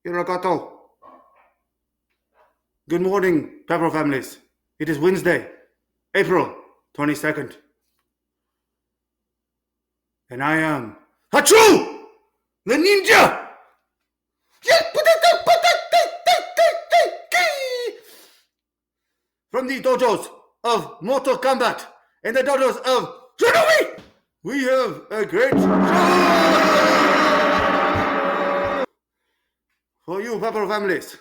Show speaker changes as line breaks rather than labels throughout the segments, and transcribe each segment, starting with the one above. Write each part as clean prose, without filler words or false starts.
Iragato. Good morning, Pepperell families. It is Wednesday, April 22nd. And I am Hachu, the ninja! From the dojos of Mortal Kombat and the dojos of Shinobi! We have a great show for you, Pepperell families.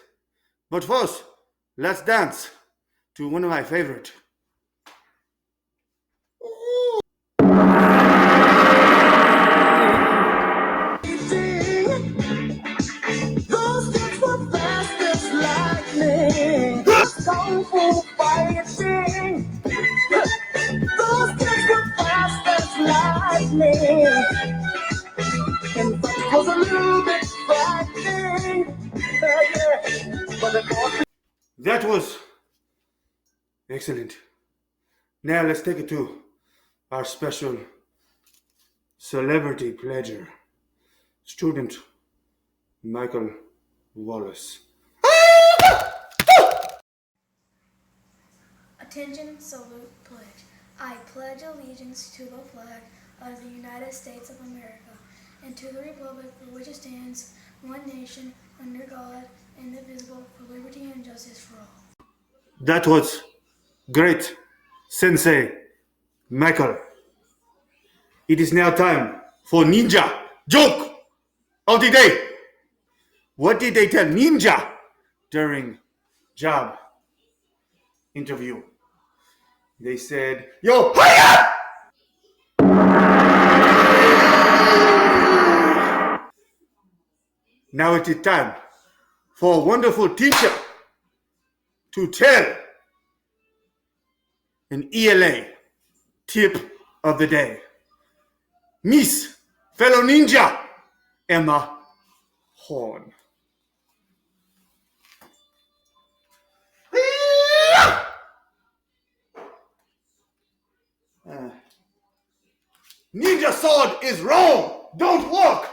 But first, let's dance to one of my favorite. Those kids were fast as lightning. Kung Fu fighting. Those kids were fast as lightning. And fight was a little bit frightening. That was excellent. Now let's take it to our special celebrity pleasure, student Michael Wallace.
Attention, salute, pledge. I pledge allegiance to the flag of the United States of America and to the republic for which it stands, one nation, under God, indivisible, for liberty and justice for all.
That was great, Sensei Michael. It is now time for Ninja Joke of the Day. What did they tell Ninja during job interview? They said, "Yo, hurry up!" Now it is time for a wonderful teacher to tell an ELA tip of the day. Miss fellow ninja Emma Horn. Ninja sword is wrong. Don't walk.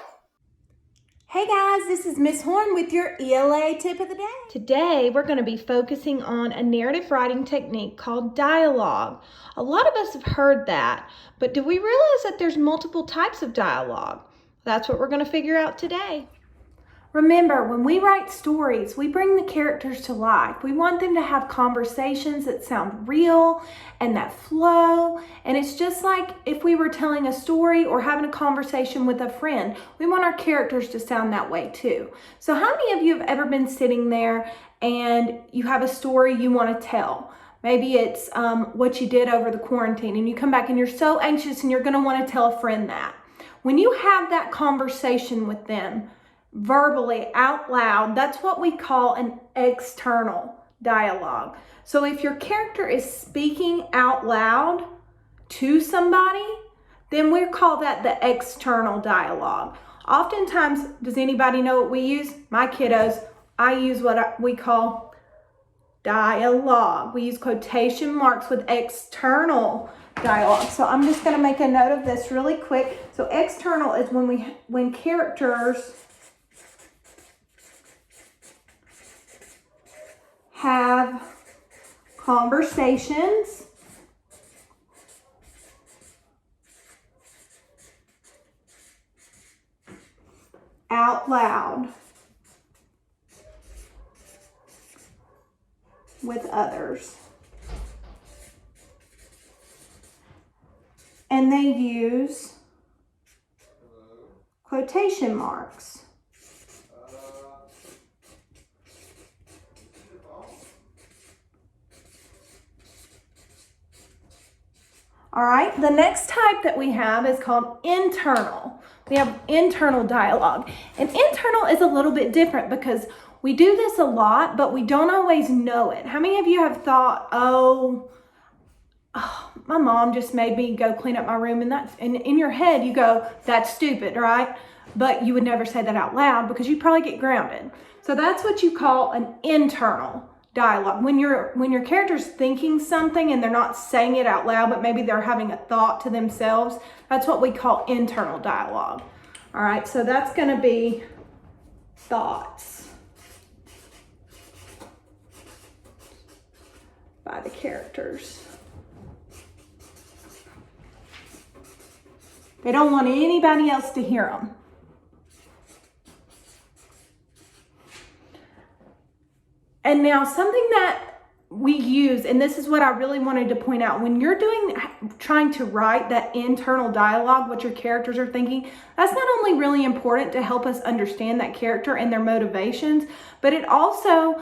Hey guys, this is Miss Horn with your ELA tip of the day. Today, we're going to be focusing on a narrative writing technique called dialogue. A lot of us have heard that, but do we realize that there's multiple types of dialogue? That's what we're going to figure out today. Remember, when we write stories, we bring the characters to life. We want them to have conversations that sound real and that flow. And it's just like if we were telling a story or having a conversation with a friend. We want our characters to sound that way too. So how many of you have ever been sitting there and you have a story you want to tell? Maybe it's what you did over the quarantine and you come back and you're so anxious and you're going to want to tell a friend that. When you have that conversation with them, verbally out loud, that's what we call an external dialogue. So if your character is speaking out loud to somebody, then we call that the external dialogue. Oftentimes, does anybody know what we use? My kiddos, I use what we call dialogue. We use quotation marks with external dialogue. So I'm just going to make a note of this really quick. So external is when characters have conversations out loud. with others. And they use quotation marks. All right, the next type that we have is called internal. We have internal dialogue. And internal is a little bit different because we do this a lot, but we don't always know it. How many of you have thought, oh, my mom just made me go clean up my room, and in your head you go, that's stupid, right? But you would never say that out loud because you'd probably get grounded. So that's what you call an internal dialogue. When your character's thinking something and they're not saying it out loud, but maybe they're having a thought to themselves, that's what we call internal dialogue. All right, so that's going to be thoughts by the characters. They don't want anybody else to hear them. And now something that we use, and this is what I really wanted to point out, when you're trying to write that internal dialogue, what your characters are thinking, that's not only really important to help us understand that character and their motivations, but it also,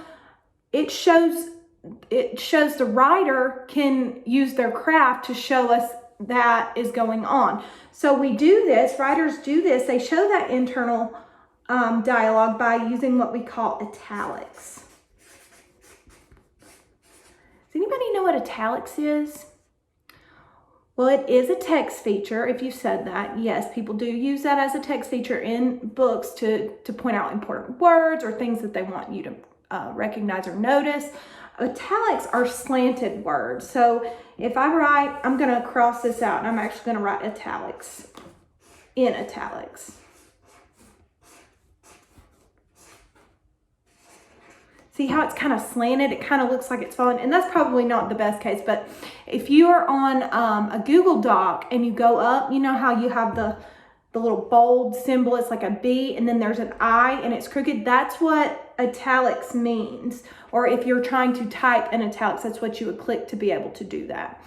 it shows the writer can use their craft to show us that is going on. So we do this, writers do this, they show that internal dialogue by using what we call italics. Does anybody know what italics is? Well, it is a text feature, if you said that. Yes, people do use that as a text feature in books to point out important words or things that they want you to recognize or notice. Italics are slanted words. So if I write, I'm going to cross this out and I'm actually going to write italics in italics. See how it's kind of slanted? It kind of looks like it's falling, and that's probably not the best case, but if you are on a Google Doc and you go up, you know how you have the little bold symbol, it's like a B, and then there's an I and it's crooked? That's what italics means. Or if you're trying to type in italics, that's what you would click to be able to do that.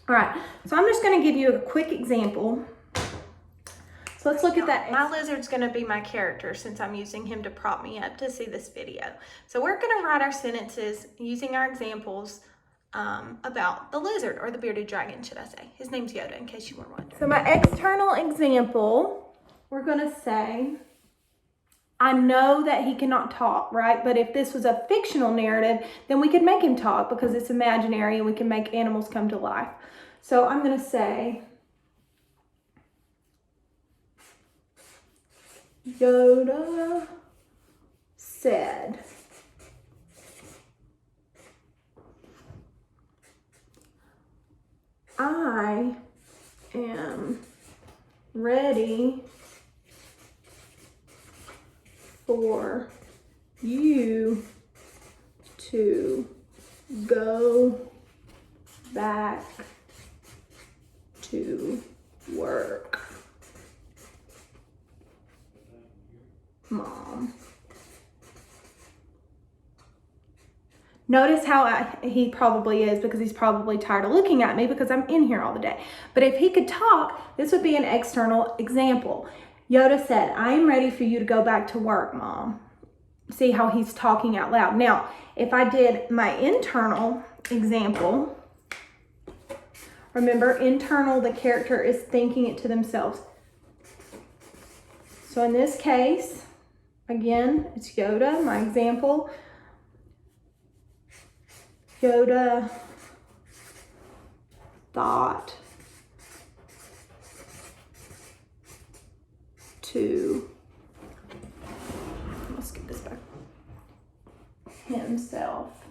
All right, so I'm just going to give you a quick example. So let's look at that. My lizard's going to be my character since I'm using him to prop me up to see this video. So we're going to write our sentences using our examples about the lizard, or the bearded dragon, should I say. His name's Yoda, in case you were wondering. So my external example, we're going to say, I know that he cannot talk, right? But if this was a fictional narrative, then we could make him talk because it's imaginary and we can make animals come to life. So I'm going to say, Yoda said, I am ready for you to go back to work, Mom. Notice how he probably is, because he's probably tired of looking at me because I'm in here all the day. But if he could talk, this would be an external example. Yoda said, I am ready for you to go back to work, Mom. See how he's talking out loud. Now, if I did my internal example, remember, internal, the character is thinking it to themselves. So in this case, again, it's Yoda, my example. Yoda thought to, let's get this back, himself.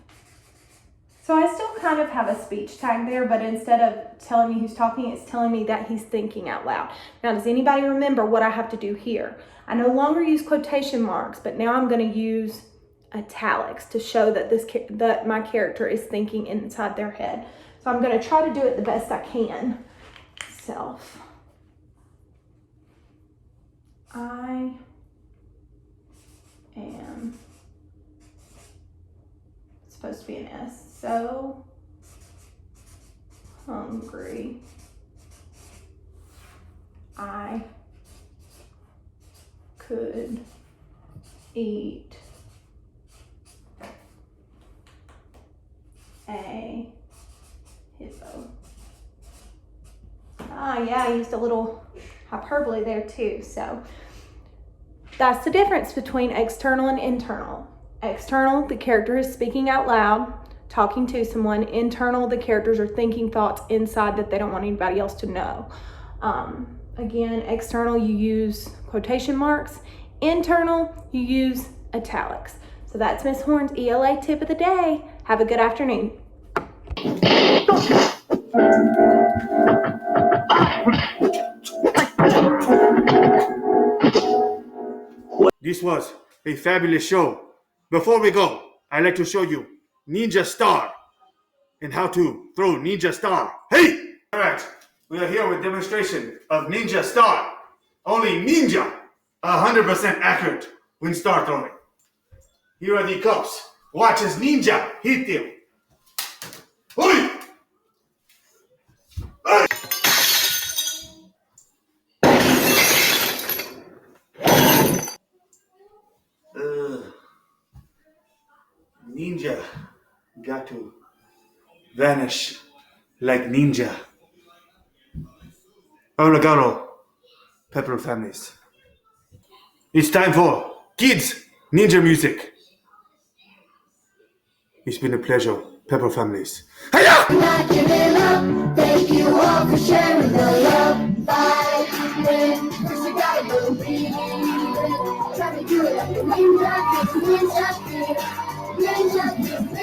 So I still kind of have a speech tag there, but instead of telling me who's talking, it's telling me that he's thinking out loud. Now, does anybody remember what I have to do here? I no longer use quotation marks, but now I'm going to use italics to show that my character is thinking inside their head. So I'm going to try to do it the best I can. Self. I am supposed to be an S. So hungry. I could eat a hippo. Yeah, I used a little hyperbole there too. So that's the difference between external and internal. External, the character is speaking out loud, talking to someone. Internal, the characters are thinking thoughts inside that they don't want anybody else to know. Again, external, you use quotation marks. Internal, you use italics. So that's Miss Horn's ELA tip of the day. Have a good afternoon.
This was a fabulous show. Before we go, I'd like to show you Ninja Star and how to throw Ninja Star. Hey! Alright, we are here with demonstration of Ninja Star. Only Ninja, 100% accurate when star throwing. Here are the cups. Watch as Ninja hit them. Oi! Ninja got to vanish like ninja. Oregano, Pepperell families. It's time for kids ninja music. It's been a pleasure, Pepperell families. Hiya!
Not giving up. Thank you all for sharing the love. Fighting, 'cause you gotta believe it. Try to do it like a ninja, ninja, ninja, ninja.